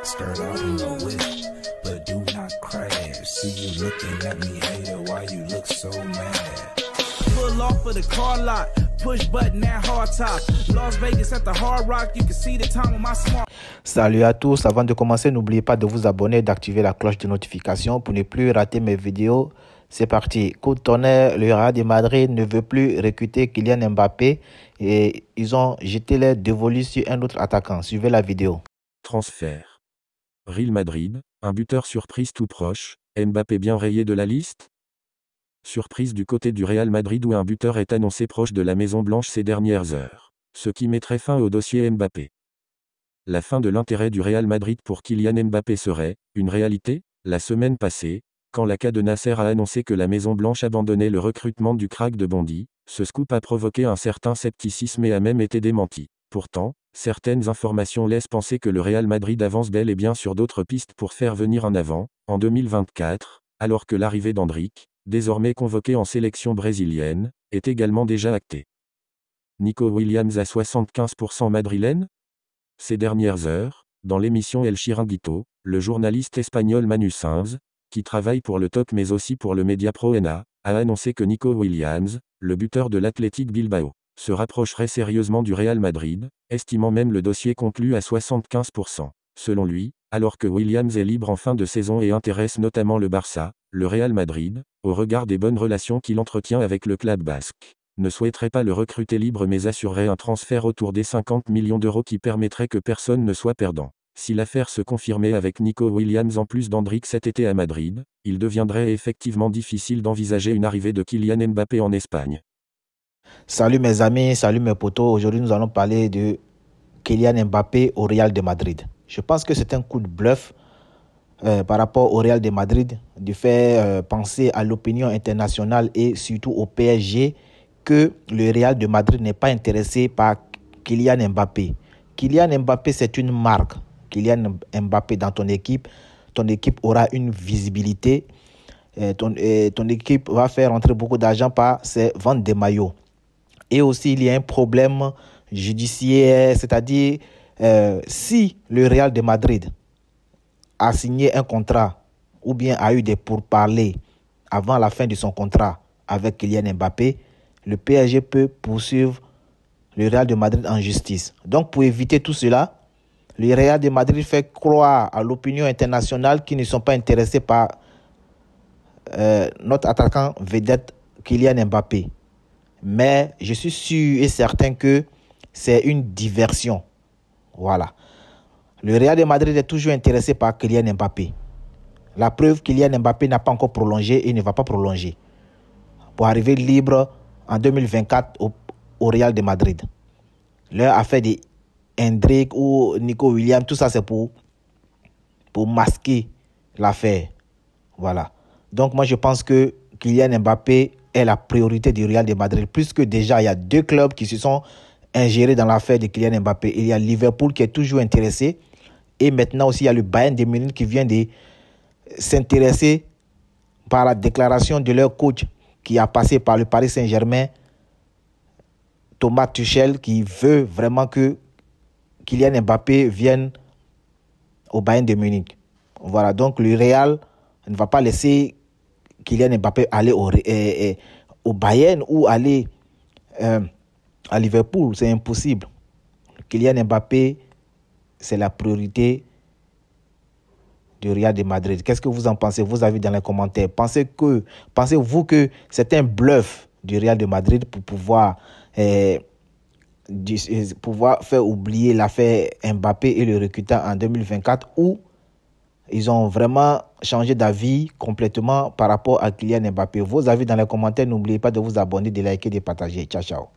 Skirt out in the whip, but do not crash. See you looking at me, hater, why you look so mad? Pull off of the car lot, push button at hard top. Las Vegas at the Hard Rock, you can see the time on my smart. Salut à tous, avant de commencer, n'oubliez pas de vous abonner et d'activer la cloche de notification pour ne plus rater mes vidéos. C'est parti. Coup de tonnerre, le Real de Madrid ne veut plus recruter Kylian Mbappé et ils ont jeté les dévolus sur un autre attaquant. Suivez la vidéo. Transfert. Real Madrid, un buteur surprise tout proche, Mbappé bien rayé de la liste? Surprise du côté du Real Madrid où un buteur est annoncé proche de la Maison Blanche ces dernières heures. Ce qui mettrait fin au dossier Mbappé. La fin de l'intérêt du Real Madrid pour Kylian Mbappé serait une réalité? La semaine passée, quand la de Nasser a annoncé que la Maison Blanche abandonnait le recrutement du crack de Bondy, ce scoop a provoqué un certain scepticisme et a même été démenti. Pourtant, certaines informations laissent penser que le Real Madrid avance bel et bien sur d'autres pistes pour faire venir en avant, en 2024, alors que l'arrivée d'Endrick, désormais convoqué en sélection brésilienne, est également déjà actée. Nico Williams à 75% madrilène? Ces dernières heures, dans l'émission El Chiringuito, le journaliste espagnol Manu Sainz, qui travaille pour le TOC mais aussi pour le média ProEna, a annoncé que Nico Williams, le buteur de l'Athletic Bilbao, se rapprocherait sérieusement du Real Madrid, estimant même le dossier conclu à 75%. Selon lui, alors que Williams est libre en fin de saison et intéresse notamment le Barça, le Real Madrid, au regard des bonnes relations qu'il entretient avec le club basque, ne souhaiterait pas le recruter libre mais assurerait un transfert autour des 50 millions d'euros qui permettrait que personne ne soit perdant. Si l'affaire se confirmait avec Nico Williams en plus d'Endrick cet été à Madrid, il deviendrait effectivement difficile d'envisager une arrivée de Kylian Mbappé en Espagne. Salut mes amis, salut mes potos. Aujourd'hui, nous allons parler de Kylian Mbappé au Real de Madrid. Je pense que c'est un coup de bluff par rapport au Real de Madrid de faire penser à l'opinion internationale et surtout au PSG que le Real de Madrid n'est pas intéressé par Kylian Mbappé. Kylian Mbappé, c'est une marque. Kylian Mbappé dans ton équipe aura une visibilité. Ton équipe va faire entrer beaucoup d'argent par ses ventes de maillots. Et aussi, il y a un problème judiciaire, c'est-à-dire si le Real de Madrid a signé un contrat ou bien a eu des pourparlers avant la fin de son contrat avec Kylian Mbappé, le PSG peut poursuivre le Real de Madrid en justice. Donc, pour éviter tout cela, le Real de Madrid fait croire à l'opinion internationale qu'ils ne sont pas intéressés par notre attaquant vedette Kylian Mbappé. Mais je suis sûr et certain que c'est une diversion. Voilà. Le Real de Madrid est toujours intéressé par Kylian Mbappé. La preuve, Kylian Mbappé n'a pas encore prolongé et ne va pas prolonger pour arriver libre en 2024 au Real de Madrid. Leur affaire de Endrick ou Nico Williams, tout ça c'est pour masquer l'affaire. Voilà. Donc moi je pense que Kylian Mbappé est la priorité du Real de Madrid, puisque déjà il y a deux clubs qui se sont ingérés dans l'affaire de Kylian Mbappé. Il y a Liverpool qui est toujours intéressé et maintenant aussi il y a le Bayern de Munich qui vient de s'intéresser par la déclaration de leur coach qui a passé par le Paris Saint-Germain, Thomas Tuchel, qui veut vraiment que Kylian Mbappé vienne au Bayern de Munich. Voilà, donc le Real ne va pas laisser Kylian Mbappé aller au Bayern ou aller à Liverpool. C'est impossible. Kylian Mbappé, c'est la priorité du Real de Madrid. Qu'est-ce que vous en pensez? Vous avez dans les commentaires. Pensez-vous que c'est un bluff du Real de Madrid pour pouvoir faire oublier l'affaire Mbappé et le recruter en 2024, ou ils ont vraiment changé d'avis complètement par rapport à Kylian Mbappé? Vos avis dans les commentaires. N'oubliez pas de vous abonner, de liker, de partager. Ciao, ciao.